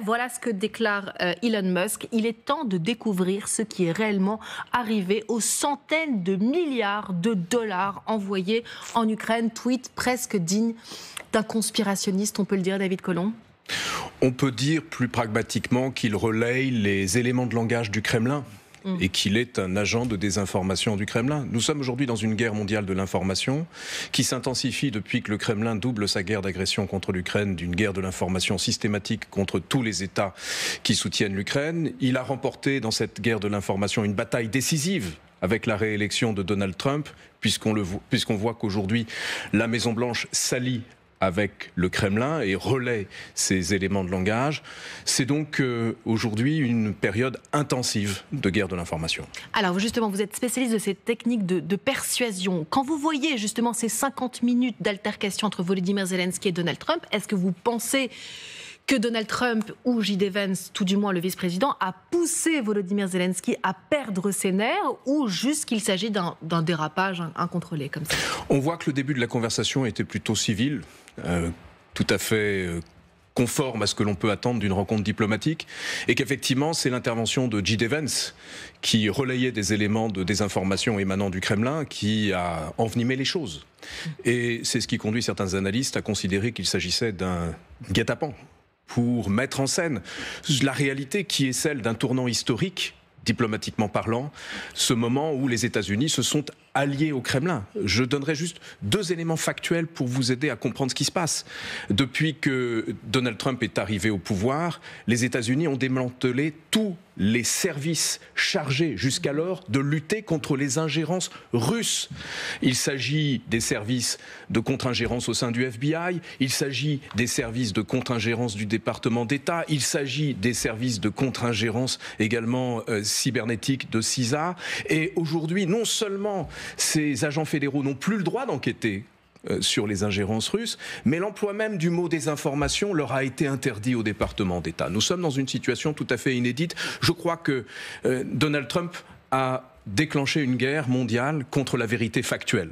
Voilà ce que déclare Elon Musk. Il est temps de découvrir ce qui est réellement arrivé aux centaines de milliards de dollars envoyés en Ukraine. Tweet presque digne d'un conspirationniste, on peut le dire, David Collomb. On peut dire plus pragmatiquement qu'il relaye les éléments de langage du Kremlin et qu'il est un agent de désinformation du Kremlin. Nous sommes aujourd'hui dans une guerre mondiale de l'information qui s'intensifie depuis que le Kremlin double sa guerre d'agression contre l'Ukraine d'une guerre de l'information systématique contre tous les États qui soutiennent l'Ukraine. Il a remporté dans cette guerre de l'information une bataille décisive avec la réélection de Donald Trump, puisqu'on voit qu'aujourd'hui la Maison-Blanche s'allie avec le Kremlin et relaie ces éléments de langage. C'est donc aujourd'hui une période intensive de guerre de l'information. Alors justement, vous êtes spécialiste de ces techniques de persuasion. Quand vous voyez justement ces 50 minutes d'altercation entre Volodymyr Zelensky et Donald Trump, est-ce que vous pensez que Donald Trump ou J.D. Vance, tout du moins le vice-président, a poussé Volodymyr Zelensky à perdre ses nerfs ou juste qu'il s'agit d'un dérapage incontrôlé comme ça? On voit que le début de la conversation était plutôt civil, tout à fait conforme à ce que l'on peut attendre d'une rencontre diplomatique, et qu'effectivement c'est l'intervention de J.D. Vance qui relayait des éléments de désinformation émanant du Kremlin qui a envenimé les choses. Et c'est ce qui conduit certains analystes à considérer qu'il s'agissait d'un guet-apens pour mettre en scène la réalité qui est celle d'un tournant historique, diplomatiquement parlant, ce moment où les États-Unis se sont alliés au Kremlin. Je donnerai juste 2 éléments factuels pour vous aider à comprendre ce qui se passe. Depuis que Donald Trump est arrivé au pouvoir, les États-Unis ont démantelé tous les services chargés jusqu'alors de lutter contre les ingérences russes. Il s'agit des services de contre-ingérence au sein du FBI, il s'agit des services de contre-ingérence du département d'État, il s'agit des services de contre-ingérence également cybernétique de CISA. Et aujourd'hui, non seulement ces agents fédéraux n'ont plus le droit d'enquêter sur les ingérences russes, mais l'emploi même du mot désinformation leur a été interdit au département d'État. Nous sommes dans une situation tout à fait inédite. Je crois que Donald Trump a déclenché une guerre mondiale contre la vérité factuelle.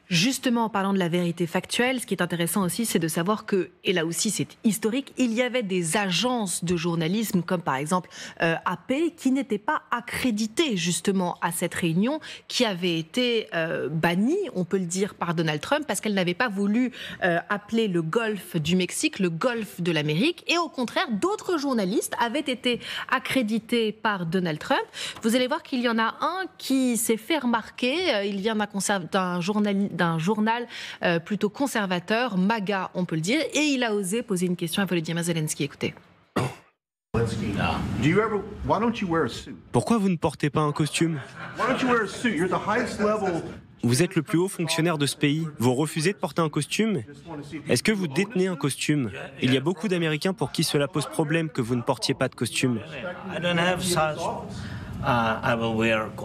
Justement, en parlant de la vérité factuelle, ce qui est intéressant aussi, c'est de savoir que, et là aussi c'est historique, il y avait des agences de journalisme, comme par exemple AP, qui n'étaient pas accréditées justement à cette réunion, qui avait été bannie, on peut le dire, par Donald Trump, parce qu'elle n'avait pas voulu appeler le golfe du Mexique le golfe de l'Amérique, et au contraire, d'autres journalistes avaient été accrédités par Donald Trump. Vous allez voir qu'il y en a un qui s'est fait remarquer, il vient d'un journal plutôt conservateur, MAGA, on peut le dire, et il a osé poser une question à Volodymyr Zelensky. Écoutez. Pourquoi vous ne portez pas un costume? Vous êtes le plus haut fonctionnaire de ce pays. Vous refusez de porter un costume? Est-ce que vous détenez un costume? Il y a beaucoup d'Américains pour qui cela pose problème que vous ne portiez pas de costume.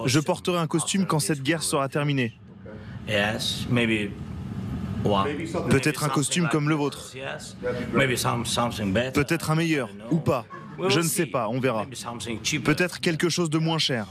Je porterai un costume quand cette guerre sera terminée. Peut-être un costume comme le vôtre. Peut-être un meilleur, ou pas. Je ne sais pas, on verra. Peut-être quelque chose de moins cher.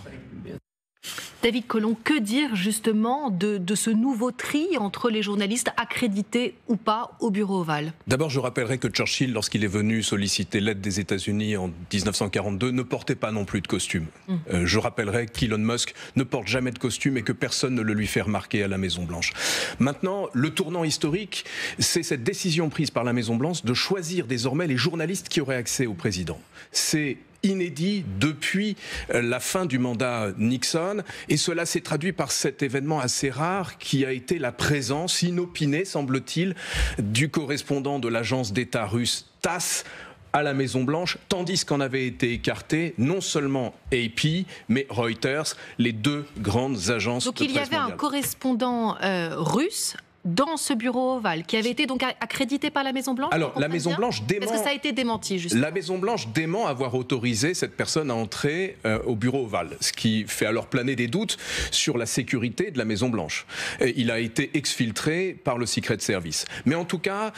David Collomb, que dire justement de ce nouveau tri entre les journalistes accrédités ou pas au bureau ovale? D'abord, je rappellerai que Churchill, lorsqu'il est venu solliciter l'aide des États-Unis en 1942, ne portait pas non plus de costume. Je rappellerai qu'Elon Musk ne porte jamais de costume et que personne ne le lui fait remarquer à la Maison-Blanche. Maintenant, le tournant historique, c'est cette décision prise par la Maison-Blanche de choisir désormais les journalistes qui auraient accès au président. C'est inédit depuis la fin du mandat Nixon, et cela s'est traduit par cet événement assez rare qui a été la présence inopinée, semble-t-il, du correspondant de l'agence d'État russe TASS à la Maison-Blanche, tandis qu'en avait été écarté non seulement AP, mais Reuters, les 2 grandes agences de presse mondiale. Donc il y avait un correspondant russe dans ce bureau ovale, qui avait été donc accrédité par la Maison-Blanche? Alors, la Maison-Blanche dément... Parce que ça a été démenti, justement. La Maison-Blanche dément avoir autorisé cette personne à entrer au bureau ovale, ce qui fait alors planer des doutes sur la sécurité de la Maison-Blanche. Il a été exfiltré par le Secret Service. Mais en tout cas,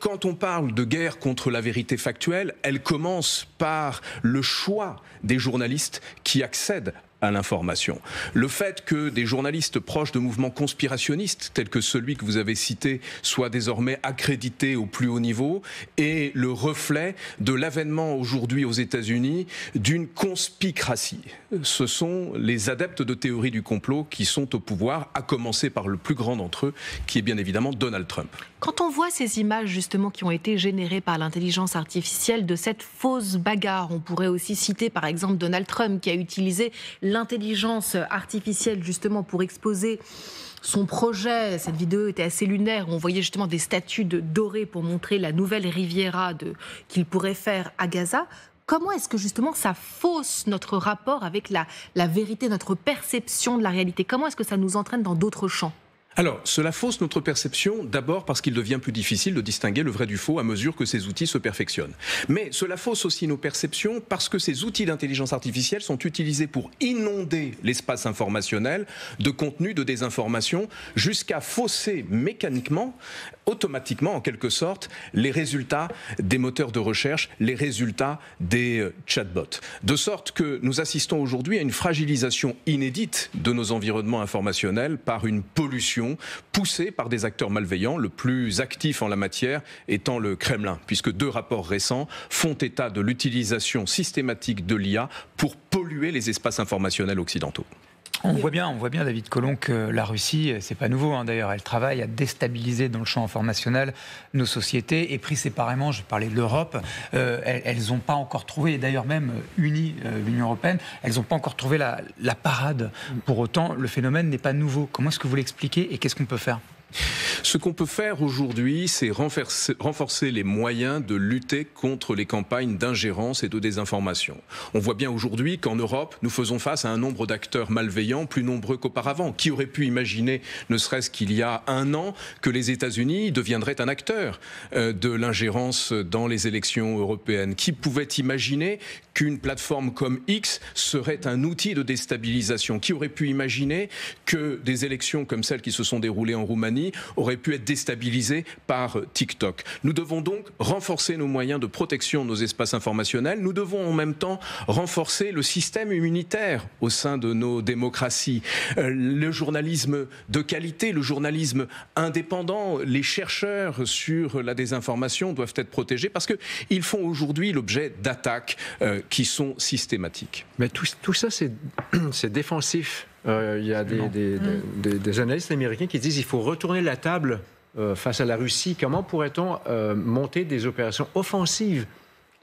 quand on parle de guerre contre la vérité factuelle, elle commence par le choix des journalistes qui accèdent à l'information. Le fait que des journalistes proches de mouvements conspirationnistes, tels que celui que vous avez cité, soient désormais accrédités au plus haut niveau, est le reflet de l'avènement aujourd'hui aux États-Unis d'une conspicratie. Ce sont les adeptes de théorie du complot qui sont au pouvoir, à commencer par le plus grand d'entre eux, qui est bien évidemment Donald Trump. Quand on voit ces images justement qui ont été générées par l'intelligence artificielle de cette fausse bagarre, on pourrait aussi citer par exemple Donald Trump qui a utilisé l'intelligence artificielle justement pour exposer son projet. Cette vidéo était assez lunaire, on voyait justement des statues dorées pour montrer la nouvelle Riviera qu'il pourrait faire à Gaza. Comment est-ce que justement ça fausse notre rapport avec la vérité, notre perception de la réalité? Comment est-ce que ça nous entraîne dans d'autres champs? Alors, cela fausse notre perception, d'abord parce qu'il devient plus difficile de distinguer le vrai du faux à mesure que ces outils se perfectionnent. Mais cela fausse aussi nos perceptions parce que ces outils d'intelligence artificielle sont utilisés pour inonder l'espace informationnel de contenu de désinformation jusqu'à fausser mécaniquement, automatiquement en quelque sorte, les résultats des moteurs de recherche, les résultats des chatbots. De sorte que nous assistons aujourd'hui à une fragilisation inédite de nos environnements informationnels par une pollution poussée par des acteurs malveillants, le plus actif en la matière étant le Kremlin, puisque 2 rapports récents font état de l'utilisation systématique de l'IA pour polluer les espaces informationnels occidentaux. On voit bien, David Collomb, que la Russie, c'est pas nouveau d'ailleurs, elle travaille à déstabiliser dans le champ informationnel nos sociétés. Et pris séparément, je parlais de l'Europe, elles n'ont pas encore trouvé, et d'ailleurs même unies, l'Union européenne, elles n'ont pas encore trouvé la parade. Pour autant, le phénomène n'est pas nouveau. Comment est-ce que vous l'expliquez et qu'est-ce qu'on peut faire ? Ce qu'on peut faire aujourd'hui, c'est renforcer les moyens de lutter contre les campagnes d'ingérence et de désinformation. On voit bien aujourd'hui qu'en Europe, nous faisons face à un nombre d'acteurs malveillants plus nombreux qu'auparavant. Qui aurait pu imaginer, ne serait-ce qu'il y a 1 an, que les États-Unis deviendraient un acteur de l'ingérence dans les élections européennes? Qui pouvait imaginer qu'une plateforme comme X serait un outil de déstabilisation? Qui aurait pu imaginer que des élections comme celles qui se sont déroulées en Roumanie auraient pu être déstabilisées par TikTok? Nous devons donc renforcer nos moyens de protection de nos espaces informationnels. Nous devons en même temps renforcer le système immunitaire au sein de nos démocraties. Le journalisme de qualité, le journalisme indépendant, les chercheurs sur la désinformation doivent être protégés parce qu'ils font aujourd'hui l'objet d'attaques qui sont systématiques. Mais tout ça, c'est défensif. Il y a des analystes américains qui disent qu'il faut retourner la table face à la Russie. Comment pourrait-on monter des opérations offensives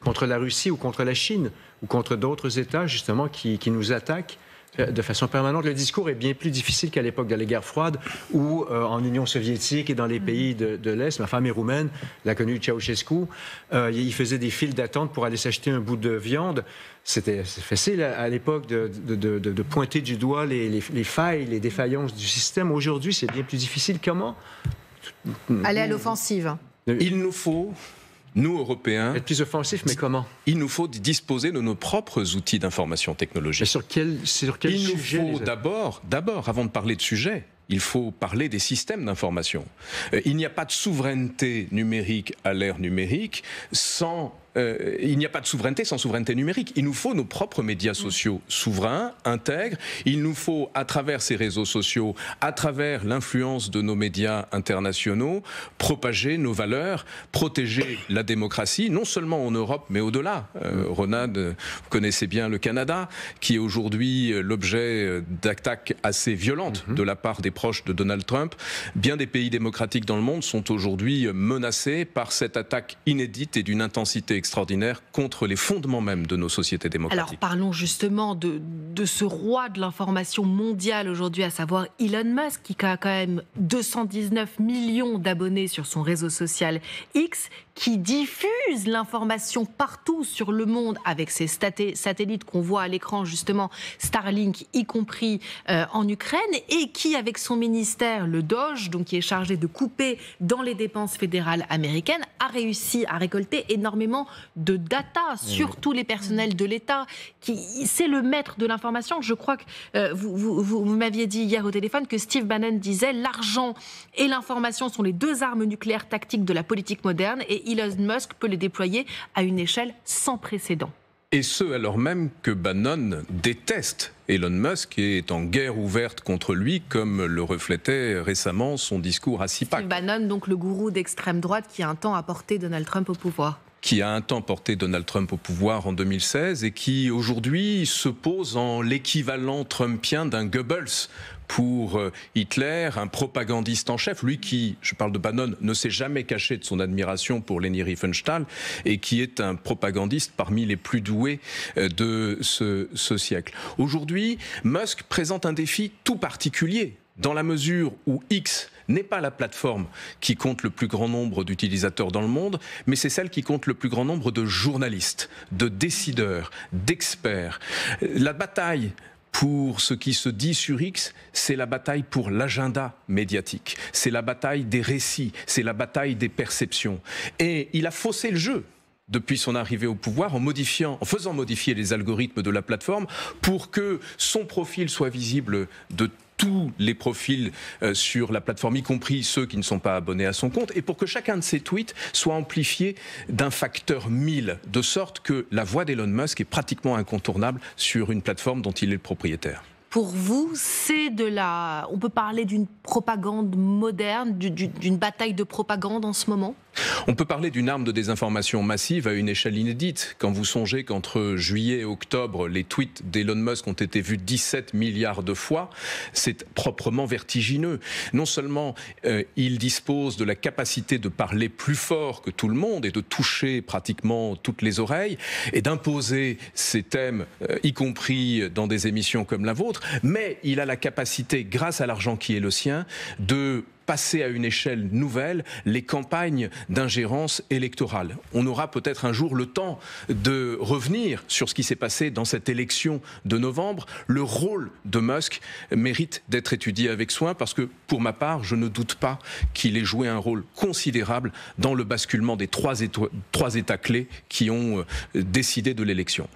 contre la Russie ou contre la Chine ou contre d'autres États justement qui nous attaquent de façon permanente? Le discours est bien plus difficile qu'à l'époque de la guerre froide ou en Union soviétique et dans les pays de l'Est. Ma femme est roumaine, l'a connu Ceausescu. Il faisait des files d'attente pour aller s'acheter un bout de viande. C'est facile à l'époque de pointer du doigt les failles, les défaillances du système. Aujourd'hui, c'est bien plus difficile. Comment aller à l'offensive? Il nous faut... Nous, Européens... Être plus offensif, mais comment? Il nous faut disposer de nos propres outils d'information technologique. Mais sur quel sujet? Il nous faut d'abord, avant de parler de sujet, il faut parler des systèmes d'information. Il n'y a pas de souveraineté numérique à l'ère numérique il n'y a pas de souveraineté sans souveraineté numérique. Il nous faut nos propres médias sociaux souverains, intègres. Il nous faut, à travers ces réseaux sociaux, à travers l'influence de nos médias internationaux, propager nos valeurs, protéger la démocratie, non seulement en Europe, mais au-delà. Ronald, vous connaissez bien le Canada, qui est aujourd'hui l'objet d'attaques assez violentes de la part des proches de Donald Trump. Bien des pays démocratiques dans le monde sont aujourd'hui menacés par cette attaque inédite et d'une intensité extraordinaire contre les fondements même de nos sociétés démocratiques. Alors parlons justement de ce roi de l'information mondiale aujourd'hui, à savoir Elon Musk, qui a quand même 219 millions d'abonnés sur son réseau social X, qui diffuse l'information partout sur le monde avec ses satellites qu'on voit à l'écran justement, Starlink y compris en Ukraine, et qui avec son ministère, le DOGE, donc qui est chargé de couper dans les dépenses fédérales américaines, a réussi à récolter énormément de data sur tous les personnels de l'État. C'est le maître de l'information. Je crois que vous m'aviez dit hier au téléphone que Steve Bannon disait l'argent et l'information sont les 2 armes nucléaires tactiques de la politique moderne et Elon Musk peut les déployer à une échelle sans précédent. Et ce, alors même que Bannon déteste Elon Musk et est en guerre ouverte contre lui, comme le reflétait récemment son discours à CPAC. Bannon, donc le gourou d'extrême droite qui a un temps a porté Donald Trump au pouvoir. Qui a un temps porté Donald Trump au pouvoir en 2016 et qui aujourd'hui se pose en l'équivalent trumpien d'un Goebbels pour Hitler, un propagandiste en chef, lui qui, je parle de Bannon, ne s'est jamais caché de son admiration pour Leni Riefenstahl et qui est un propagandiste parmi les plus doués de ce siècle. Aujourd'hui, Musk présente un défi tout particulier dans la mesure où X n'est pas la plateforme qui compte le plus grand nombre d'utilisateurs dans le monde, mais c'est celle qui compte le plus grand nombre de journalistes, de décideurs, d'experts. La bataille pour ce qui se dit sur X, c'est la bataille pour l'agenda médiatique, c'est la bataille des récits, c'est la bataille des perceptions. Et il a faussé le jeu depuis son arrivée au pouvoir en faisant modifier les algorithmes de la plateforme pour que son profil soit visible de tous les profils sur la plateforme, y compris ceux qui ne sont pas abonnés à son compte, et pour que chacun de ses tweets soit amplifié d'un facteur 1000, de sorte que la voix d'Elon Musk est pratiquement incontournable sur une plateforme dont il est le propriétaire. Pour vous, on peut parler d'une propagande moderne, d'une bataille de propagande en ce moment ? On peut parler d'une arme de désinformation massive à une échelle inédite. Quand vous songez qu'entre juillet et octobre, les tweets d'Elon Musk ont été vus 17 milliards de fois, c'est proprement vertigineux. Non seulement il dispose de la capacité de parler plus fort que tout le monde et de toucher pratiquement toutes les oreilles et d'imposer ses thèmes, y compris dans des émissions comme la vôtre, mais il a la capacité, grâce à l'argent qui est le sien, de passer à une échelle nouvelle les campagnes d'ingérence électorale. On aura peut-être un jour le temps de revenir sur ce qui s'est passé dans cette élection de novembre. Le rôle de Musk mérite d'être étudié avec soin parce que, pour ma part, je ne doute pas qu'il ait joué un rôle considérable dans le basculement des trois États clés qui ont décidé de l'élection.